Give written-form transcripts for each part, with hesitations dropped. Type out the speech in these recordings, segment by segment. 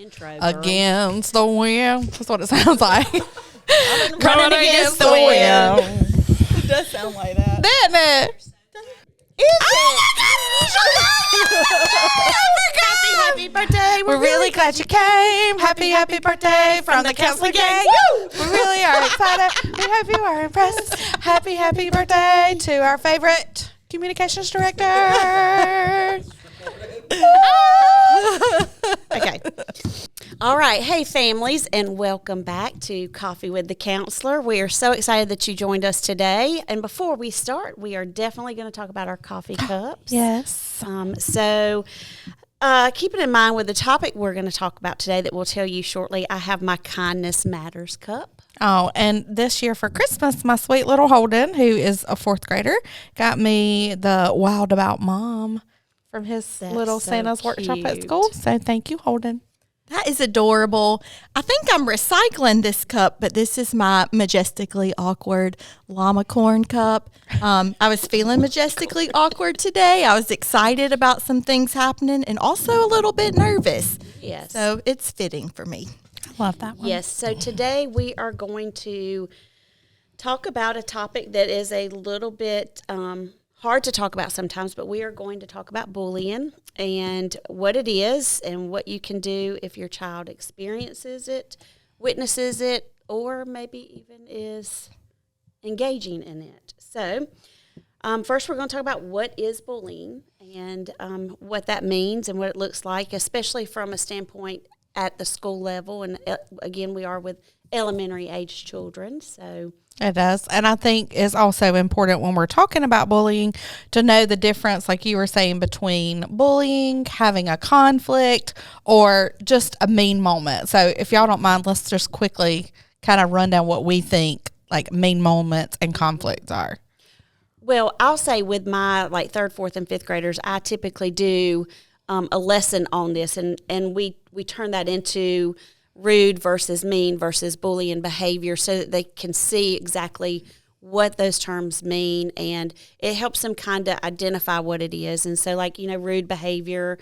intro, girl. Against the wind. That's what it sounds like. Running against the wind. It does sound like that. Didn't it? Happy birthday. We're really glad you came. Happy birthday from the counselor gang. Woo! We really are excited. We hope you are impressed. Happy birthday to our favorite communications director. Okay. All right. Hey, families, and welcome back to Coffee with the Counselor. We are so excited that you joined us today. And before we start, we are definitely going to talk about our coffee cups. Yes. Keeping in mind with the topic we're going to talk about today that we'll tell you shortly, I have my Kindness Matters cup. Oh, and this year for Christmas, my sweet little Holden, who is a fourth grader, got me the Wild About Mom from his little so Santa's workshop at cute. school. So thank you, Holden. That is adorable. I think I'm recycling this cup, but this is my majestically awkward llama corn cup. I was feeling majestically awkward today. I was excited about some things happening and also a little bit nervous. Yes. So it's fitting for me. I love that one. Yes. So today we are going to talk about a topic that is a little bit hard to talk about sometimes, but we are going to talk about bullying and what it is and what you can do if your child experiences it, witnesses it, or maybe even is engaging in it. So first we're going to talk about what is bullying and what that means and what it looks like, especially from a standpoint at the school level. And again, we are with elementary age children, so It does. And I think it's also important when we're talking about bullying to know the difference, like you were saying, between bullying, having a conflict, or just a mean moment. So if y'all don't mind, let's just quickly kind of run down what we think like mean moments and conflicts are. Well, I'll say with my like third, fourth, and fifth graders, I typically do a lesson on this, and we turn that into rude versus mean versus bullying behavior so that they can see exactly what those terms mean, and it helps them kind of identify what it is. And so, like, rude behavior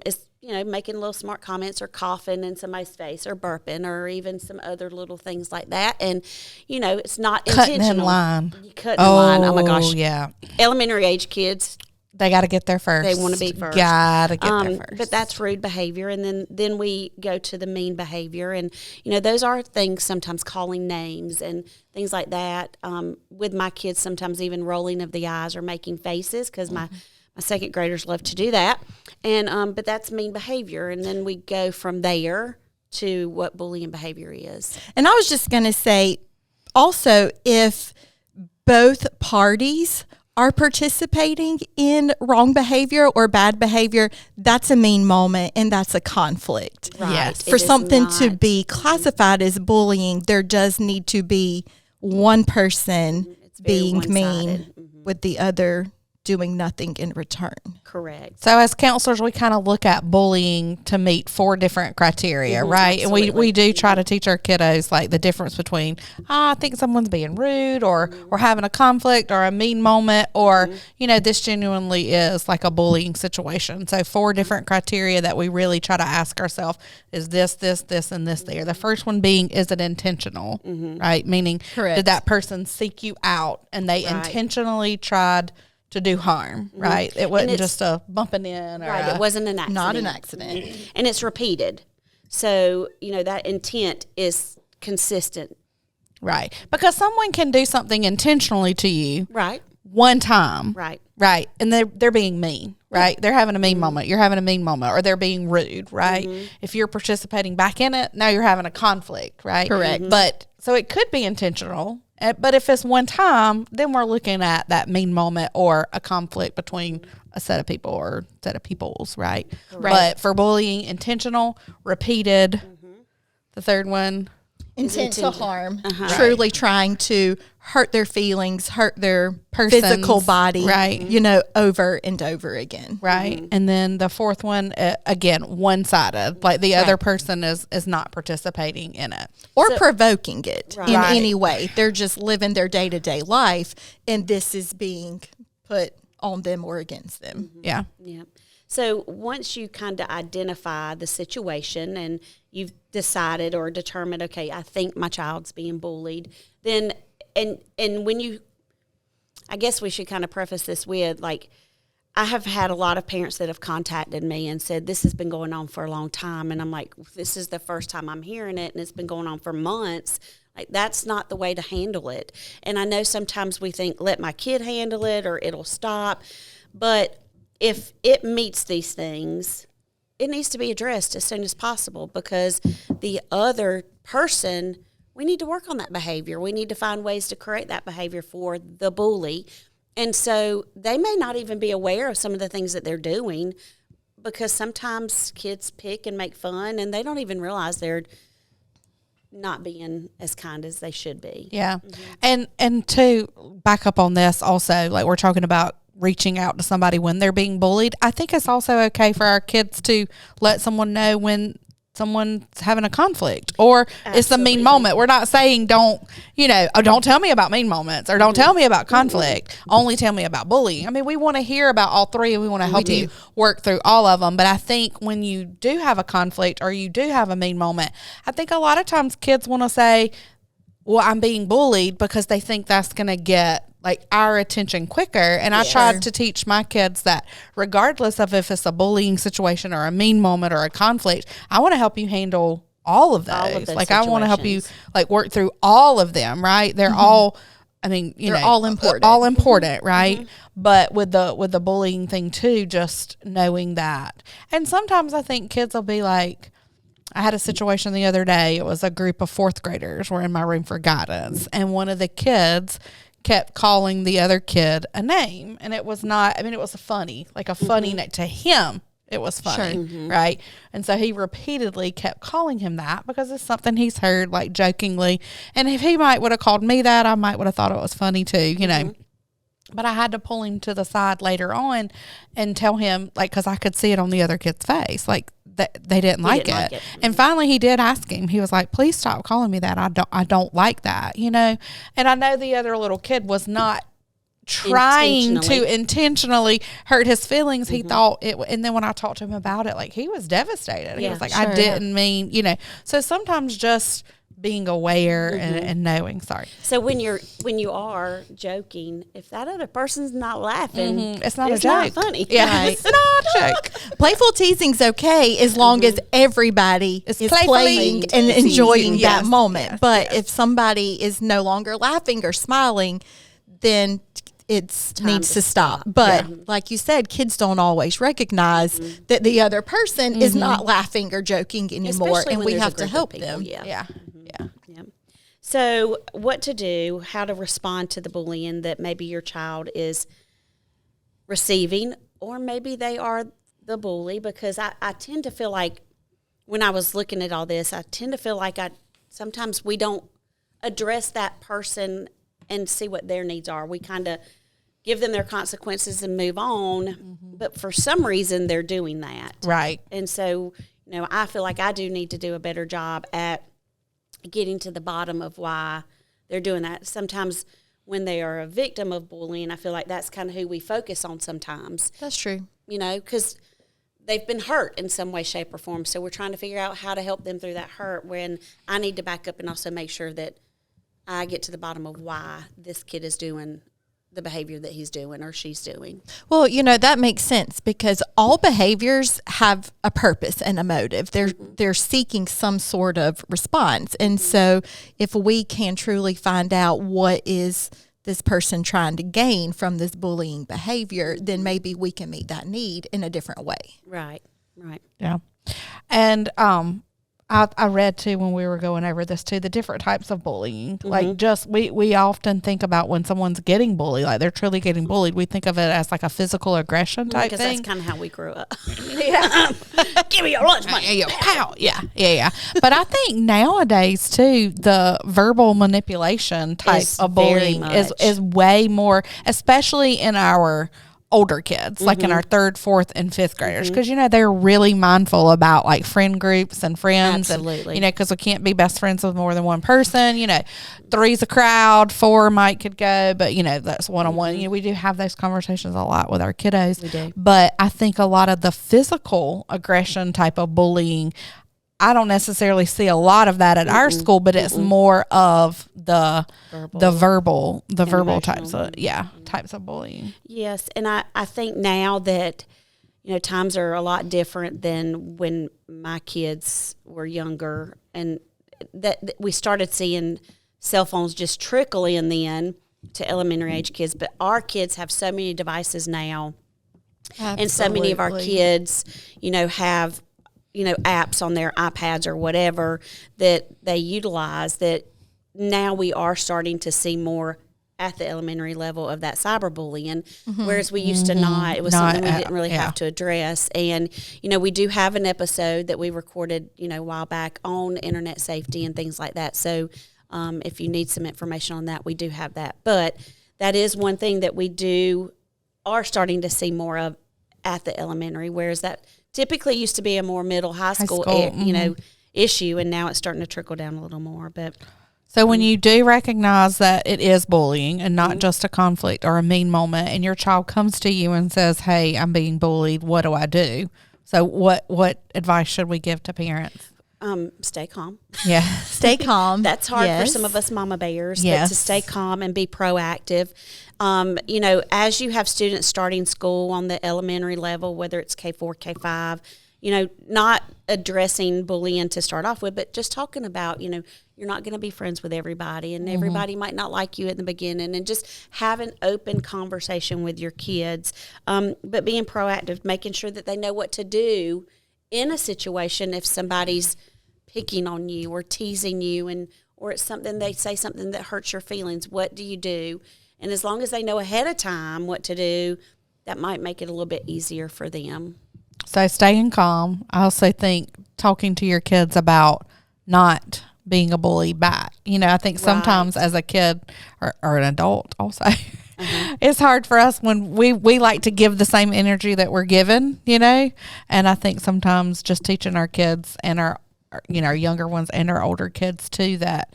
is, making little smart comments or coughing in somebody's face or burping or even some other little things like that. And, it's not Cutting intentional. in line. Cutting in line. Oh, my gosh. Yeah. Elementary age kids, They got to get there first. they want to be first. Got to get there first. But that's rude behavior. And then we go to the mean behavior. And, those are things sometimes calling names and things like that. With my kids, sometimes even rolling of the eyes or making faces because my second graders love to do that. And but that's mean behavior. And then we go from there to what bullying behavior is. And I was just going to say also, if both parties are participating in wrong behavior or bad behavior, that's a mean moment and that's a conflict. Right. Yes. It For is something to not- be classified as bullying, there does need to be one person It's very being mean one-sided. with the other doing nothing in return. Correct. So as counselors, we kind of look at bullying to meet 4 different criteria, right? And we absolutely. do try to teach our kiddos like the difference between, I think someone's being rude or having a conflict or a mean moment or, this genuinely is like a bullying situation. So 4 different criteria that we really try to ask ourselves is this, and this there. The first one being, is it intentional, right? Meaning, Correct. did that person seek you out and they Right. intentionally tried to do harm, right? It wasn't it's- just a bumping in or Right. It wasn't an accident. Not an accident. And it's repeated. So, that intent is consistent. right. Because someone can do something intentionally to you Right. one time, Right. right? And they're being mean, right? They're having a mean moment. You're having a mean moment, or they're being rude, right? If you're participating back in it, now you're having a conflict, right? Correct. But so it could be intentional. But if it's one time, then we're looking at that mean moment or a conflict between a set of people or set of peoples, right? But for bullying, intentional, repeated. The third one, Intent to intended. harm. Uh-huh. Truly trying to hurt their feelings, hurt their Persons, physical body, right. Over and over again. right? And then the fourth one, again, one-sided. Like the other person is not participating in it. Or provoking it in Right. any way. They're just living their day-to-day life, and this is being put on them or against them. Yeah. Yeah. So once you kind of identify the situation and you've decided or determined, okay, I think my child's being bullied, then and when you, I guess we should kind of preface this with, like, I have had a lot of parents that have contacted me and said, this has been going on for a long time. And I'm like, this is the first time I'm hearing it, and it's been going on for months. Like, that's not the way to handle it. And I know sometimes we think, let my kid handle it or it'll stop. But if it meets these things, it needs to be addressed as soon as possible, because the other person, we need to work on that behavior. We need to find ways to correct that behavior for the bully. And so they may not even be aware of some of the things that they're doing, because sometimes kids pick and make fun and they don't even realize they're not being as kind as they should be. Yeah. And to back up on this also, like, we're talking about reaching out to somebody when they're being bullied. I think it's also okay for our kids to let someone know when someone's having a conflict or it's a mean moment. We're not saying don't tell me about mean moments or don't tell me about conflict. Only tell me about bullying. I mean, we want to hear about all three and we want to help you work through all of them. But I think when you do have a conflict or you do have a mean moment, I think a lot of times kids want to say, well, I'm being bullied, because they think that's going to get like our attention quicker. And I tried to teach my kids that regardless of if it's a bullying situation or a mean moment or a conflict, I want to help you handle all of those. Like, I want to help you like work through all of them, right? They're all, I mean, they're all important. All important, right? But with the bullying thing too, just knowing that. And sometimes I think kids will be like, I had a situation the other day. It was a group of fourth graders were in my room for guidance, and one of the kids kept calling the other kid a name, and it was not, I mean, it was a funny name to him. It was funny, right? And so he repeatedly kept calling him that because it's something he's heard, like, jokingly. And if he might would have called me that, I might would have thought it was funny too, you know. But I had to pull him to the side later on and tell him, like, because I could see it on the other kid's face, like, they didn't like it. And finally he did ask him. He was like, please stop calling me that. I don't like that, you know. And I know the other little kid was not trying to intentionally hurt his feelings. He thought it, and then when I talked to him about it, like, he was devastated. He was like, I didn't mean, you know. So sometimes just being aware and knowing. Sorry. So when you are joking, if that other person's not laughing, it's not a joke. Not funny. Yeah, it's not a joke. Playful teasing's okay as long as everybody is playing and enjoying that moment. But if somebody is no longer laughing or smiling, then it needs to stop. But like you said, kids don't always recognize that the other person is not laughing or joking anymore, Especially and when we there's have a to group of help people. them. Yeah. Yeah. So what to do, how to respond to the bullying that maybe your child is receiving, or maybe they are the bully, because I tend to feel like when I was looking at all this, I tend to feel like sometimes we don't address that person and see what their needs are. We kind of give them their consequences and move on, but for some reason they're doing that. Right. And so, you know, I feel like I do need to do a better job at getting to the bottom of why they're doing that. Sometimes when they are a victim of bullying, I feel like that's kind of who we focus on sometimes. That's true. You know, because they've been hurt in some way, shape, or form. So we're trying to figure out how to help them through that hurt, when I need to back up and also make sure that I get to the bottom of why this kid is doing the behavior that he's doing or she's doing. Well, you know, that makes sense, because all behaviors have a purpose and a motive. They're seeking some sort of response. And so if we can truly find out what is this person trying to gain from this bullying behavior, then maybe we can meet that need in a different way. Right. Yeah. And I read too, when we were going over this too, the different types of bullying. Like, just we often think about when someone's getting bullied, like they're truly getting bullied, we think of it as like a physical aggression type because thing. that's kind of how we grew up. Yeah. Give me your lunch money. Pow. Yeah. But I think nowadays too, the verbal manipulation type Is of very bullying is way more, especially in our older kids, like in our 3rd, 4th, and 5th graders, because they're really mindful about like friend groups and friends. Absolutely. And because we can't be best friends with more than one person. 3's a crowd, 4 might could go, but that's one-on-one. We do have those conversations a lot with our kiddos. We do. But I think a lot of the physical aggression type of bullying, I don't necessarily see a lot of that at our school, but it's more of the verbal types of types of bullying. Yes, and I think now that times are a lot different than when my kids were younger, and that we started seeing cell phones just trickle in then to elementary age kids. But our kids have so many devices now, and so many of our kids, have apps on their iPads or whatever that they utilize, that now we are starting to see more at the elementary level of that cyberbullying, whereas we used to not. It was something we didn't really have to address. And, we do have an episode that we recorded, a while back on internet safety and things like that. So if you need some information on that, we do have that. But that is one thing that we are starting to see more of at the elementary, whereas that typically used to be a more middle high school. Issue, and now it's starting to trickle down a little more. But so when you do recognize that it is bullying and not just a conflict or a mean moment, and your child comes to you and says, "Hey, I'm being bullied. What do I do?" So what advice should we give to parents? Stay calm. Yeah. Stay calm. That's hard for some of us mama bears, but to stay calm and be proactive. As you have students starting school on the elementary level, whether it's K4, K5, not addressing bullying to start off with, but just talking about, you're not going to be friends with everybody, and everybody might not like you in the beginning, and just have an open conversation with your kids, but being proactive, making sure that they know what to do in a situation if somebody's picking on you or teasing you, or it's something, they say something that hurts your feelings. What do you do? And as long as they know ahead of time what to do, that might make it a little bit easier for them. So staying calm. I also think talking to your kids about not being a bully back. I think sometimes as a kid or an adult also, it's hard for us when we like to give the same energy that we're given, and I think sometimes just teaching our kids and our younger ones and our older kids too, that,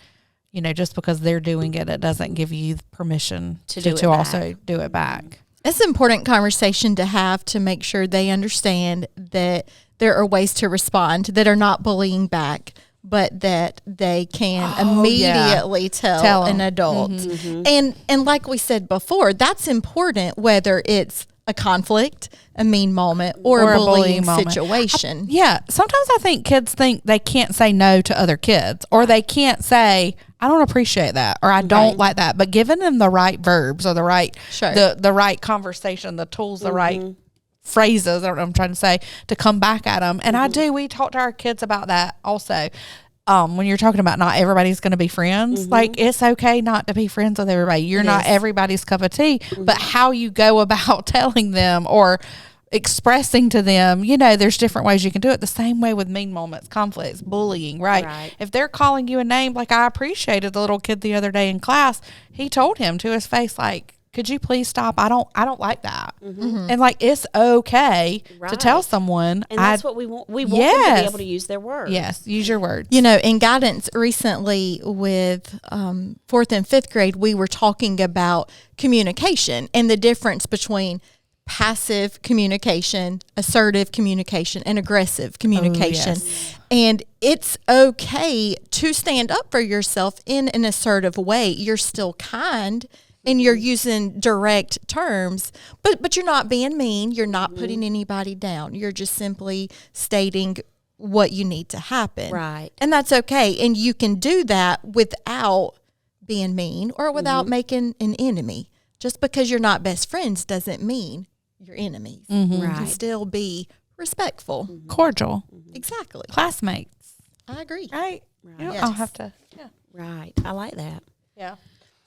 just because they're doing it, it doesn't give you permission to also do it back. It's an important conversation to have to make sure they understand that there are ways to respond that are not bullying back, but that they can immediately tell an adult. And like we said before, that's important whether it's a conflict, a mean moment, or a bullying situation. Sometimes I think kids think they can't say no to other kids, or they can't say, I don't appreciate that, or I don't like that. But giving them the right verbs or the right the right conversation, the tools, the right phrases, I don't know what I'm trying to say, to come back at them. And we talk to our kids about that also. When you're talking about not everybody's going to be friends, like it's okay not to be friends with everybody. You're not everybody's cup of tea, but how you go about telling them or expressing to them, there's different ways you can do it. The same way with mean moments, conflicts, bullying, right? If they're calling you a name, like I appreciated the little kid the other day in class, he told him to his face, like, could you please stop? I don't like that. And like, it's okay to tell someone. And that's what we want. We want them to be able to use their words. Yes. Use your words. In guidance recently with 4th and 5th grade, we were talking about communication and the difference between passive communication, assertive communication, and aggressive communication. And it's okay to stand up for yourself in an assertive way. You're still kind, and you're using direct terms, but you're not being mean. You're not putting anybody down. You're just simply stating what you need to happen. Right. And that's okay. And you can do that without being mean or without making an enemy. Just because you're not best friends doesn't mean you're enemies. You can still be respectful. Cordial. Exactly. Classmates. I agree. Right. Yes. I'll have to. Right. I like that. Yeah.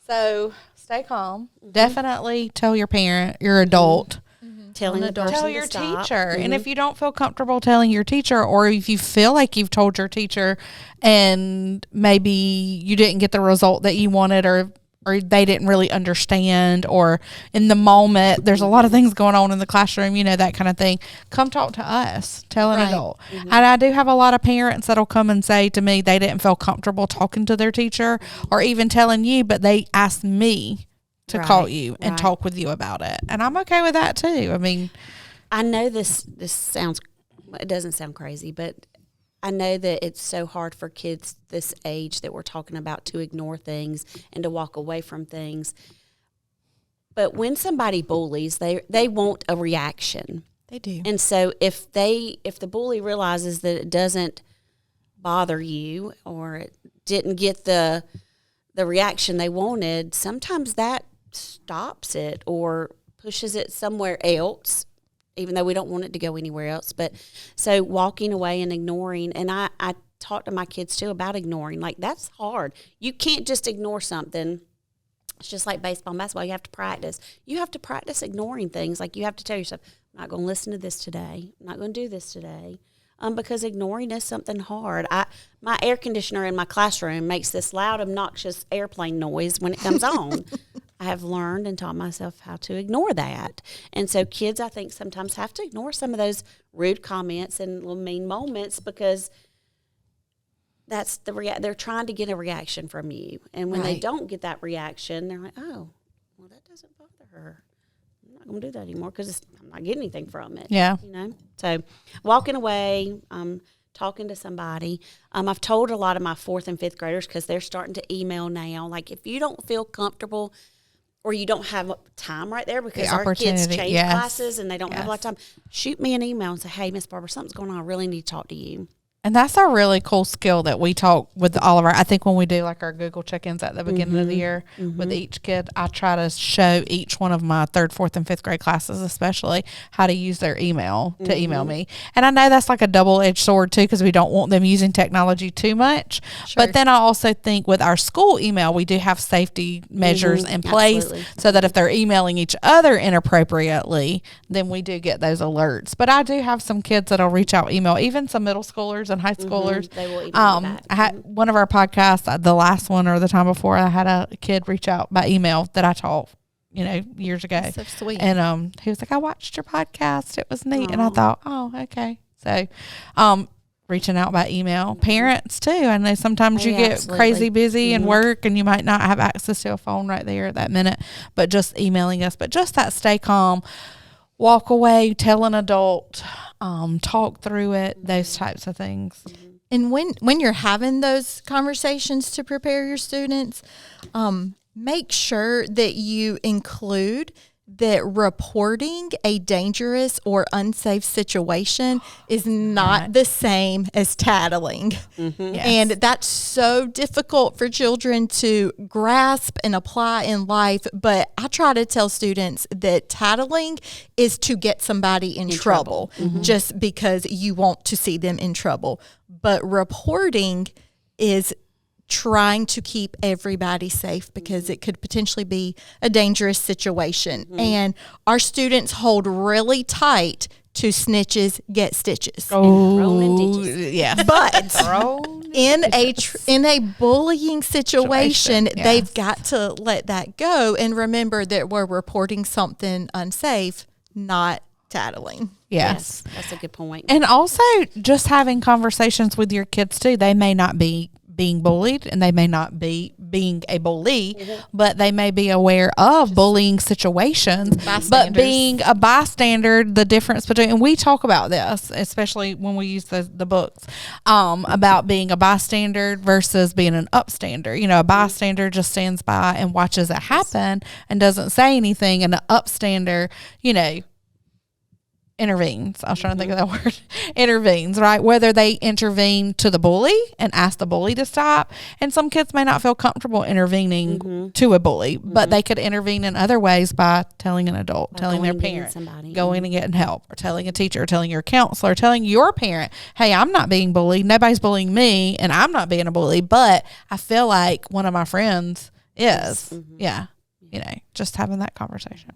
So stay calm. Definitely tell your parent, your adult. Telling the person Tell to your stop. teacher. And if you don't feel comfortable telling your teacher, or if you feel like you've told your teacher and maybe you didn't get the result that you wanted, or or they didn't really understand, or in the moment there's a lot of things going on in the classroom, that kind of thing, come talk to us, tell an adult. And I do have a lot of parents that'll come and say to me they didn't feel comfortable talking to their teacher or even telling you, but they asked me to call you and talk with you about it. And I'm okay with that too. I mean, I know this sounds, it doesn't sound crazy, but I know that it's so hard for kids this age that we're talking about to ignore things and to walk away from things. But when somebody bullies, they want a reaction. They do. And so if the bully realizes that it doesn't bother you or it didn't get the reaction they wanted, sometimes that stops it or pushes it somewhere else, even though we don't want it to go anywhere else. But so walking away and ignoring, and I talk to my kids too about ignoring. Like, that's hard. You can't just ignore something. It's just like baseball and basketball. You have to practice. You have to practice ignoring things. Like, you have to tell yourself, I'm not going to listen to this today. I'm not going to do this today. Because ignoring is something hard. My air conditioner in my classroom makes this loud, obnoxious airplane noise when it comes on. I have learned and taught myself how to ignore that. And so kids, I think, sometimes have to ignore some of those rude comments and little mean moments because that's they're trying to get a reaction from you. And when they don't get that reaction, they're like, oh, well, that doesn't bother her. I'm not going to do that anymore because I'm not getting anything from it. Yeah. So walking away, talking to somebody. I've told a lot of my 4th and 5th graders because they're starting to email now. Like, if you don't feel comfortable or you don't have time right there because our kids change classes and they don't have a lot of time, shoot me an email and say, hey, Miss Barbara, something's going on. I really need to talk to you. And that's a really cool skill that we talk with all of I think when we do like our Google check-ins at the beginning of the year with each kid, I try to show each one of my 3rd, 4th, and 5th grade classes, especially, how to use their email to email me. And I know that's like a double-edged sword too, because we don't want them using technology too much. Sure. But then I also think with our school email, we do have safety measures in place so that if they're emailing each other inappropriately, then we do get those alerts. But I do have some kids that'll reach out email, even some middle schoolers and high schoolers. They will email back. I had one of our podcasts, the last one or the time before, I had a kid reach out by email that I taught, years ago. That's so sweet. And he was like, I watched your podcast. It was neat. And I thought, oh, okay. So, reaching out by email. Parents too. I know sometimes you get crazy busy and work and you might not have access to a phone right there at that minute, but just emailing us. But just that stay calm, walk away, tell an adult, talk through it, those types of things. And when you're having those conversations to prepare your students, make sure that you include that reporting a dangerous or unsafe situation is not the same as tattling. Yes. And that's so difficult for children to grasp and apply in life. But I try to tell students that tattling is to get somebody in trouble. Just because you want to see them in trouble. But reporting is trying to keep everybody safe because it could potentially be a dangerous situation. And our students hold really tight to snitches get stitches. Oh, yeah. But in a bullying situation, they've got to let that go and remember that we're reporting something unsafe, not tattling. Yes. That's a good point. And also just having conversations with your kids too. They may not be being bullied and they may not be being a bully, but they may be aware of bullying situations. But being a bystander, the difference between, and we talk about this, especially when we use the books, about being a bystander versus being an upstander. A bystander just stands by and watches it happen and doesn't say anything, and an upstander, intervenes. I was trying to think of that word. Intervenes, right? Whether they intervene to the bully and ask the bully to stop. And some kids may not feel comfortable intervening to a bully, but they could intervene in other ways by telling an adult, telling their parent, going and getting help, or telling a teacher, or telling your counselor, telling your parent, hey, I'm not being bullied. Nobody's bullying me and I'm not being a bully, but I feel like one of my friends is. Yeah. Just having that conversation.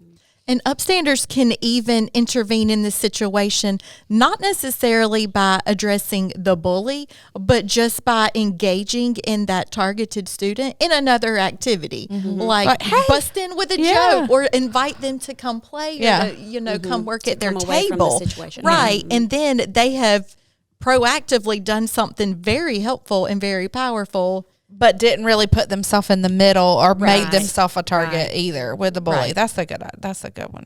And upstanders can even intervene in this situation, not necessarily by addressing the bully, but just by engaging in that targeted student in another activity, like hey, bust in with a yeah. joke or invite them to come play, Yeah. or come work at their come away from the table. situation. Right. And then they have proactively done something very helpful and very powerful. But didn't really put themselves in the middle or made Right. themselves a target Right. either with the bully. Right. That's a good one. That's a good one.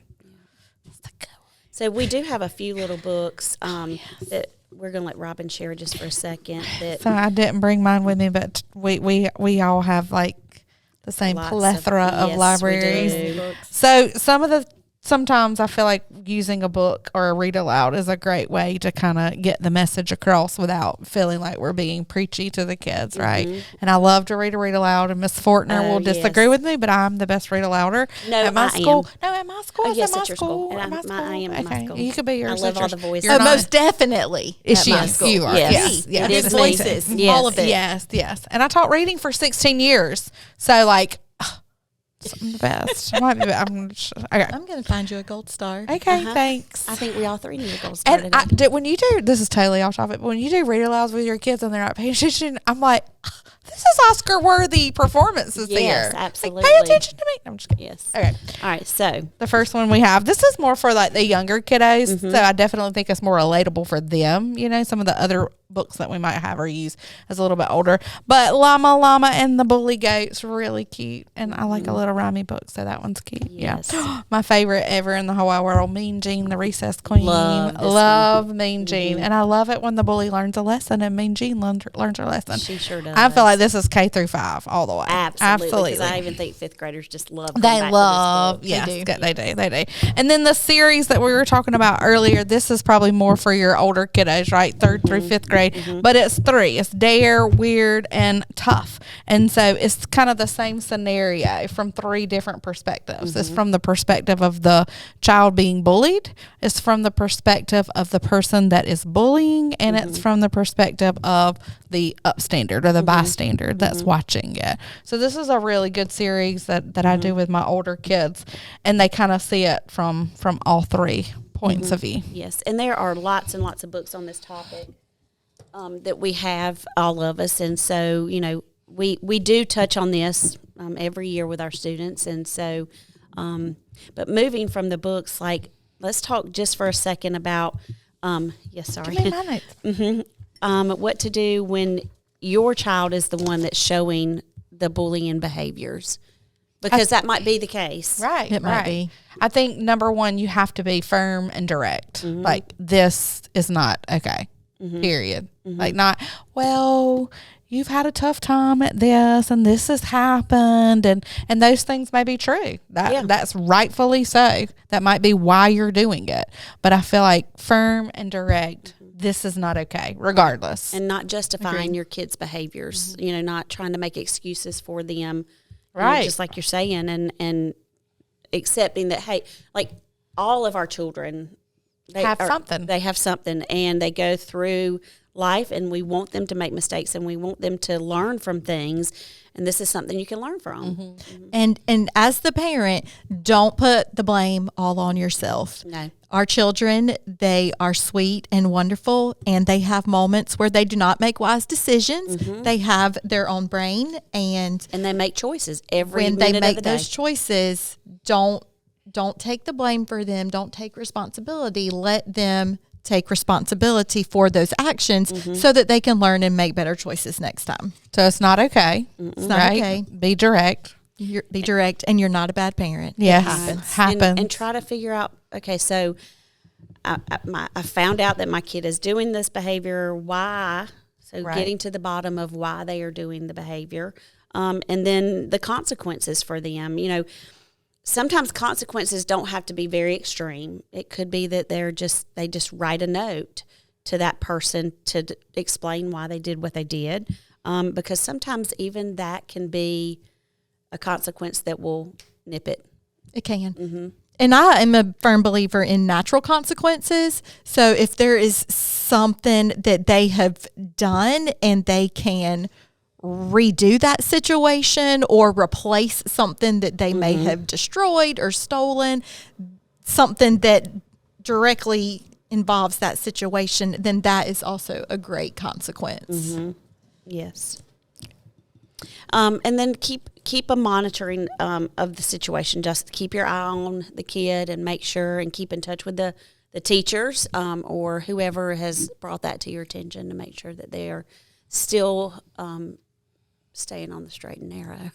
So we do have a few little books that we're going to let Robin share just for a second. That So I didn't bring mine with me, but we all have like the same Lots plethora of yes, we libraries. do. So sometimes I feel like using a book or a read aloud is a great way to kind of get the message across without feeling like we're being preachy to the kids, right? And I love to read aloud, and Miss Fortner Oh, will disagree yes. with me, but I'm the best read alouder. No, at my I school. am. No, at my school. Oh, It's yes, at my at your school. school. And At my I school. am at my Okay. school. You could be yours. I love at all yours. the voices. You're Oh, not- most definitely. Is at she my is. school. You are. Yes. Yes. It His is me too. voices. Yes. All of it. Yes. And I taught reading for 16 years. So like, I'm the best. I might be. Okay. I'm going to find you a gold star. Okay. Uh-huh. Thanks. I think we all three need to go started. And I did, when you do, this is totally off topic, but when you do read alouds with your kids and they're not paying attention, I'm like, this is Oscar worthy performances Yes, here. Like, absolutely. pay attention to me. No, I'm just kidding. Yes. Okay. All right. So The first one we have, this is more for like the younger kiddos. So I definitely think it's more relatable for them. You know, some of the other books that we might have or use as a little bit older. But Llama and the Bully Goat's really cute. And I like a little rhymey book, so that one's cute. Yes. Yeah. My favorite ever in the whole wide world, Mean Gene, the Recess Queen. Love this Love Mean Gene. And I love it when the bully learns a lesson and Mean Gene learns her lesson. she sure does. I feel like this is K through 5 all the way. absolutely. Because I even think fifth graders just love. going They back love, to this book. yes, they do. And then the series that we were talking about earlier, this is probably more for your older kiddos, right? 3rd through 5th grade, but it's 3. It's Dare, Weird, and Tough. And so it's kind of the same scenario from 3 different perspectives. It's from the perspective of the child being bullied. It's from the perspective of the person that is bullying, and it's from the perspective of the upstander or the bystander that's watching it. So this is a really good series that I do with my older kids, and they kind of see it from all 3 points of view. Yes, and there are lots and lots of books on this topic that we have, all of us, and so we do touch on this every year with our students, and so but moving from the books, like let's talk just for a second about Give me my notes. what to do when your child is the one that's showing the bullying behaviors, because that might be the case. Right. It might right. be. I think number one, you have to be firm and direct. Like, this is not okay. Period. Like, not, well, you've had a tough time at this and this has happened, and those things may be true. That's rightfully so. That might be why you're doing it. But I feel like firm and direct, this is not okay, regardless. And not justifying your kids' behaviors, not trying to make excuses for them. Right. Just like you're saying, and accepting that, hey, like all of our children Have something. They have something, and they go through life, and we want them to make mistakes, and we want them to learn from things. And this is something you can learn from. And as the parent, don't put the blame all on yourself. No. Our children, they are sweet and wonderful, and they have moments where they do not make wise decisions. They have their own brain, and And they make choices every when they minute make of the those day. choices, don't take the blame for them. Don't take responsibility. Let them take responsibility for those actions so that they can learn and make better choices next time. So it's not okay. It's not right? okay. Be direct. Be direct, and you're not a bad parent. Yes. It happens. Happens. And try to figure out, okay, so I found out that my kid is doing this behavior. Why? So Right. getting to the bottom of why they are doing the behavior. And then the consequences for them. Sometimes consequences don't have to be very extreme. It could be that they just write a note to that person to explain why they did what they did. Because sometimes even that can be a consequence that will nip it. It can. And I am a firm believer in natural consequences. So if there is something that they have done and they can redo that situation or replace something that they may have destroyed or stolen, something that directly involves that situation, then that is also a great consequence. Yes. And then keep a monitoring of the situation. Just keep your eye on the kid and make sure and keep in touch with the teachers or whoever has brought that to your attention to make sure that they are still staying on the straight and narrow.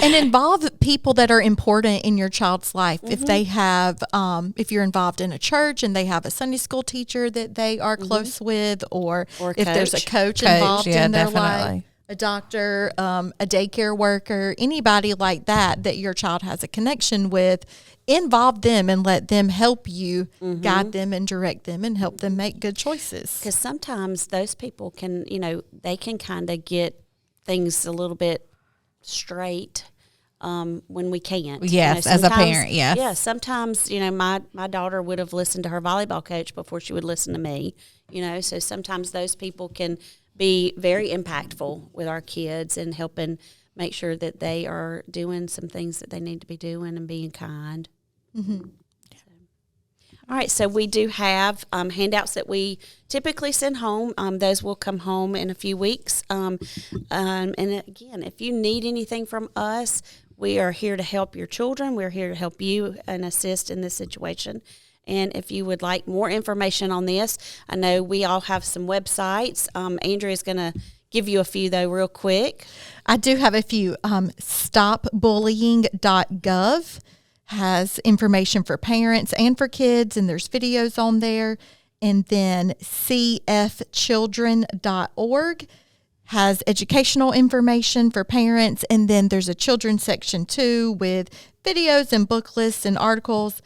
And involve people that are important in your child's life. If they have, if you're involved in a church and they have a Sunday school teacher that they are close with, or if there's a coach involved in their life, a doctor, a daycare worker, anybody like that your child has a connection with, involve them and let them help you guide them and direct them and help them make good choices. Because sometimes those people can, they can kind of get things a little bit straight when we can't. Yes, as a parent, yes. Yeah, sometimes, my daughter would have listened to her volleyball coach before she would listen to me, so sometimes those people can be very impactful with our kids and helping make sure that they are doing some things that they need to be doing and being kind. All right, so we do have handouts that we typically send home. Those will come home in a few weeks. And again, if you need anything from us, we are here to help your children. We're here to help you and assist in this situation. And if you would like more information on this, I know we all have some websites. Andrea is going to give you a few, though, real quick. I do have a few. Stopbullying.gov has information for parents and for kids, and there's videos on there. And then cfchildren.org has educational information for parents. And then there's a children's section too with videos and book lists and articles.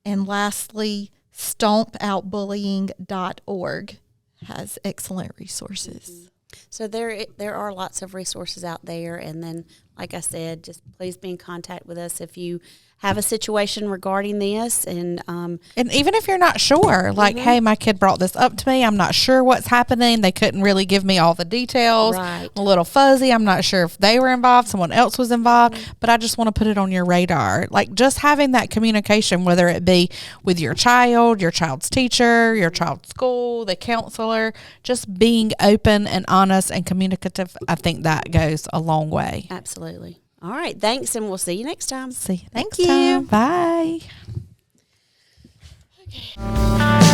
And lastly, stompoutbullying.org has excellent resources. So there are lots of resources out there. And then, like I said, just please be in contact with us if you have a situation regarding this. And even if you're not sure, like, hey, my kid brought this up to me. I'm not sure what's happening. They couldn't really give me all the details. Right. A little fuzzy. I'm not sure if they were involved, someone else was involved, but I just want to put it on your radar. Like, just having that communication, whether it be with your child's teacher, your child's school, the counselor, just being open and honest and communicative, I think that goes a long way. Absolutely. All right. Thanks, and we'll see you next time. See you Thank next time. you. Bye.